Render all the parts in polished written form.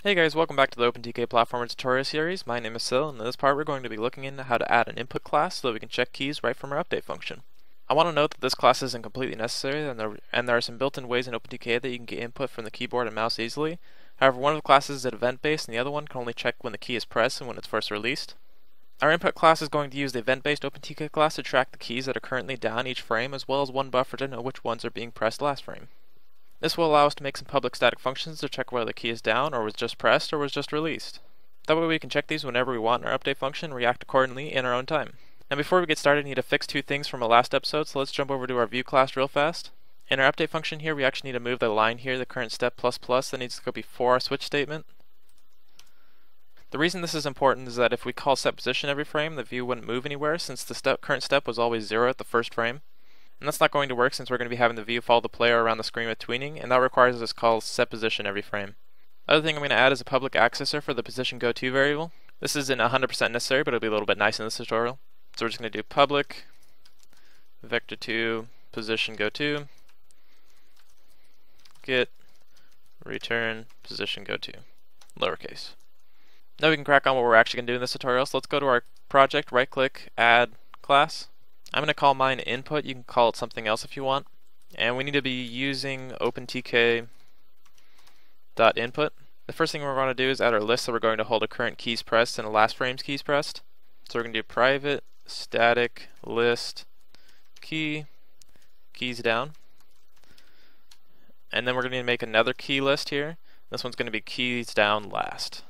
Hey guys, welcome back to the OpenTK Platformer Tutorials Series. My name is Sil, and in this part we're going to be looking into how to add an input class so that we can check keys right from our update function. I want to note that this class isn't completely necessary, and there are some built-in ways in OpenTK that you can get input from the keyboard and mouse easily. However, one of the classes is event-based, and the other one can only check when the key is pressed and when it's first released. Our input class is going to use the event-based OpenTK class to track the keys that are currently down each frame, as well as one buffer to know which ones are being pressed last frame. This will allow us to make some public static functions to check whether the key is down, or was just pressed, or was just released. That way we can check these whenever we want in our update function and react accordingly in our own time. Now before we get started, I need to fix two things from our last episode, so let's jump over to our view class real fast. In our update function here, we actually need to move the line here, the current step plus plus, that needs to go before our switch statement. The reason this is important is that if we call set position every frame, the view wouldn't move anywhere since the current step was always 0 at the first frame. And that's not going to work since we're going to be having the view follow the player around the screen with tweening, and that requires us to call set position every frame. Other thing I'm going to add is a public accessor for the position goTo variable. This isn't 100% necessary, but it'll be a little bit nice in this tutorial. So we're just going to do public vector2 position goTo get return position goTo lowercase. Now we can crack on what we're actually going to do in this tutorial. So let's go to our project, right click, add class. I'm going to call mine input. You can call it something else if you want. And we need to be using OpenTK.input. The first thing we're going to do is add our list, so we're going to hold a current keys pressed and a last frame's keys pressed. So we're going to do private static list key keys down. And then we're going to need to make another key list here. This one's going to be keys down last.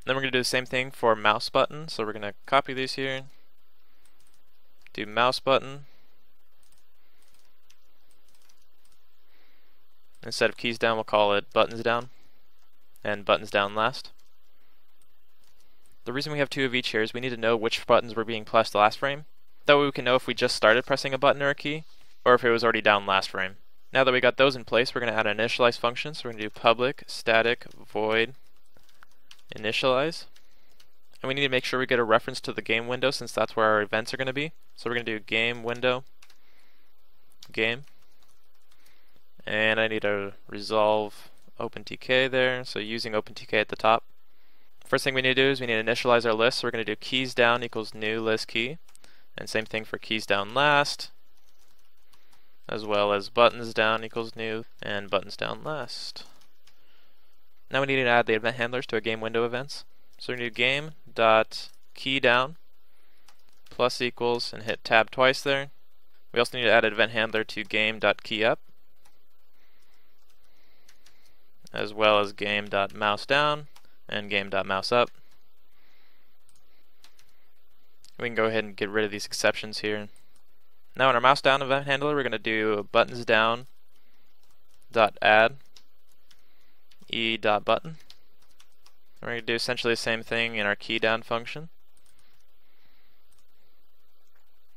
Then we're going to do the same thing for mouse button. So we're going to copy these here. Do mouse button. Instead of keys down, we'll call it buttons down, and buttons down last. The reason we have two of each here is we need to know which buttons were being pressed last frame. That way we can know if we just started pressing a button or a key, or if it was already down last frame. Now that we got those in place, we're going to add an initialize function. So we're going to do public static void initialize. And we need to make sure we get a reference to the game window since that's where our events are going to be. So we're going to do game window game. And I need to resolve OpenTK there, so using OpenTK at the top. First thing we need to do is we need to initialize our list. So we're going to do keys down equals new list key. And same thing for keys down last, as well as buttons down equals new and buttons down last. Now we need to add the event handlers to our game window events. So we're going to do game dot key down plus equals and hit tab twice there. We also need to add an event handler to game dot key up, as well as game dot mouse down and game dot mouse up. We can go ahead and get rid of these exceptions here. Now in our mouse down event handler, we're going to do buttons down dot add e dot button. We're going to do essentially the same thing in our key down function.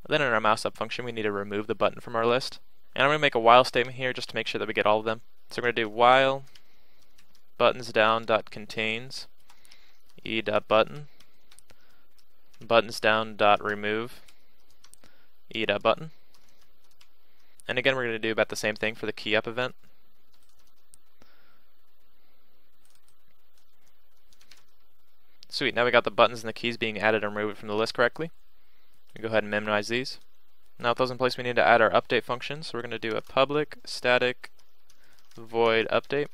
Then in our mouse up function, we need to remove the button from our list. And I'm going to make a while statement here just to make sure that we get all of them. So we're going to do while buttons down dot contains e dot button, buttons down dot remove e dot button. And again, we're going to do about the same thing for the key up event. Sweet, now we got the buttons and the keys being added and removed from the list correctly. We go ahead and minimize these. Now with those in place, we need to add our update function. So we're going to do a public static void update.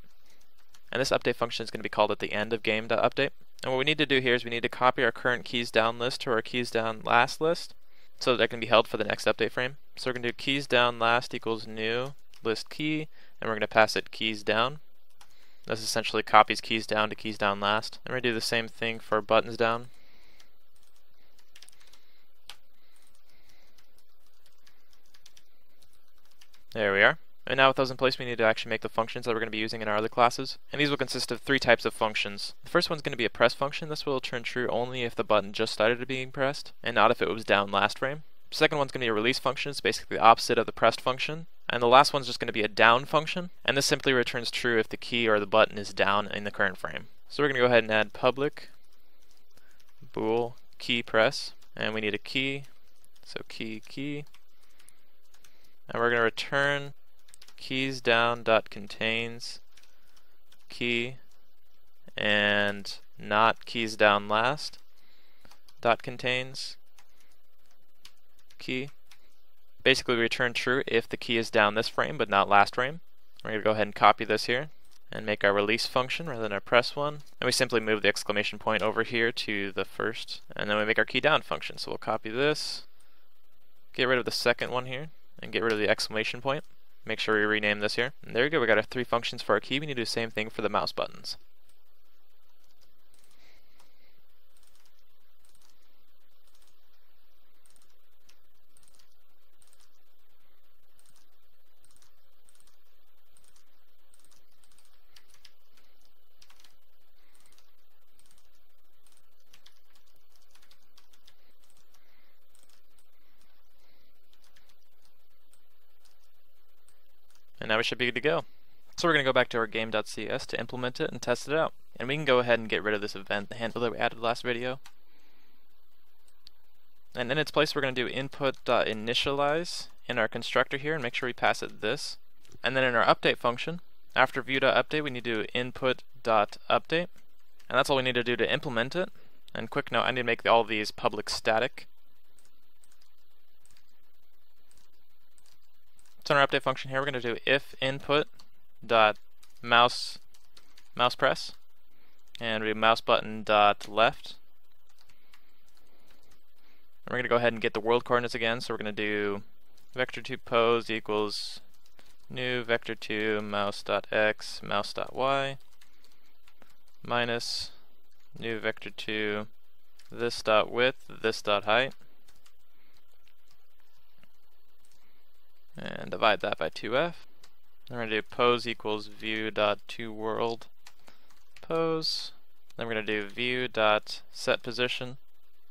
And this update function is going to be called at the end of game.update. And what we need to do here is we need to copy our current keys down list to our keys down last list so that that can be held for the next update frame. So we're going to do keys down last equals new list key, and we're going to pass it keys down. This essentially copies keys down to keys down last. And we're going to do the same thing for buttons down. There we are. And now with those in place, we need to actually make the functions that we're going to be using in our other classes. And these will consist of three types of functions. The first one's going to be a press function. This will return true only if the button just started being pressed, and not if it was down last frame. The second one's going to be a release function. It's basically the opposite of the pressed function. And the last one's just going to be a down function. And this simply returns true if the key or the button is down in the current frame. So we're going to go ahead and add public bool key press. And we need a key. So key. And we're going to return keys down dot contains key and not keys down last dot contains key. Basically we return true if the key is down this frame but not last frame. We're going to go ahead and copy this here and make our release function rather than our press one. And we simply move the exclamation point over here to the first, and then we make our key down function. So we'll copy this, get rid of the second one here, and get rid of the exclamation point. Make sure we rename this here. And there we go, we got our 3 functions for our key. We need to do the same thing for the mouse buttons. And now we should be good to go. So we're going to go back to our game.cs to implement it and test it out. And we can go ahead and get rid of this event handle that we added last video. And in its place we're going to do input.initialize in our constructor here and make sure we pass it this. And then in our update function, after view.update we need to do input.update. And that's all we need to do to implement it. And quick note, I need to make all these public static. So in our update function here, we're going to do if input dot mouse press, and we do mouse button dot left. And we're going to go ahead and get the world coordinates again. So we're going to do vector2 pose equals new vector2 mouse dot x mouse dot y minus new vector2 this dot width this dot height. And divide that by 2f. Then we're going to do pose equals view dot to world pose. Then we're going to do view dot set position.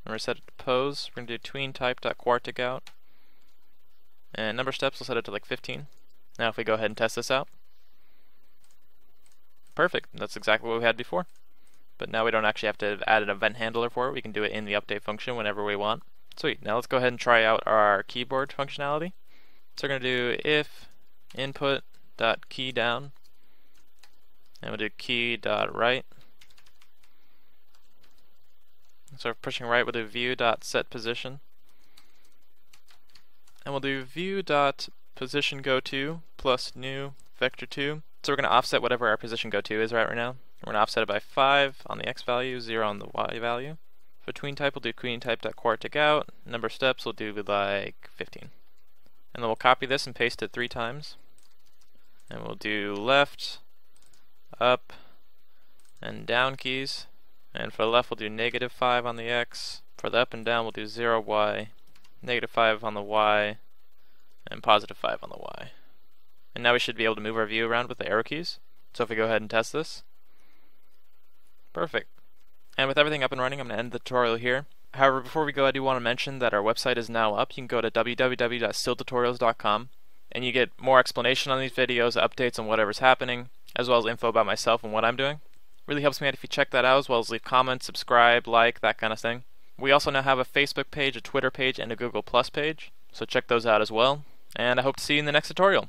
When we're set it to pose, we're going to do tween type dot quartic out. And number of steps, we'll set it to like 15. Now if we go ahead and test this out. Perfect. That's exactly what we had before. But now we don't actually have to add an event handler for it. We can do it in the update function whenever we want. Sweet. Now let's go ahead and try out our keyboard functionality. So we're going to do if input dot key down, and we'll do key dot right. So if pushing right, we'll do view dot set position, and we'll do view dot position go to plus new vector2. So we're going to offset whatever our position go to is right now. We're going to offset it by 5 on the x value, 0 on the y value. For tween type, we'll do tween type dot quartic out. Number of steps, we'll do like 15. And then we'll copy this and paste it 3 times. And we'll do left, up, and down keys. And for the left we'll do -5 on the x. For the up and down we'll do 0 y, -5 on the y, and +5 on the y. And now we should be able to move our view around with the arrow keys. So if we go ahead and test this. Perfect. And with everything up and running, I'm going to end the tutorial here. However, before we go, I do want to mention that our website is now up. You can go to www.stilltutorials.com and you get more explanation on these videos, updates on whatever's happening, as well as info about myself and what I'm doing. Really helps me out if you check that out, as well as leave comments, subscribe, like, that kind of thing. We also now have a Facebook page, a Twitter page, and a Google Plus page, so check those out as well. And I hope to see you in the next tutorial.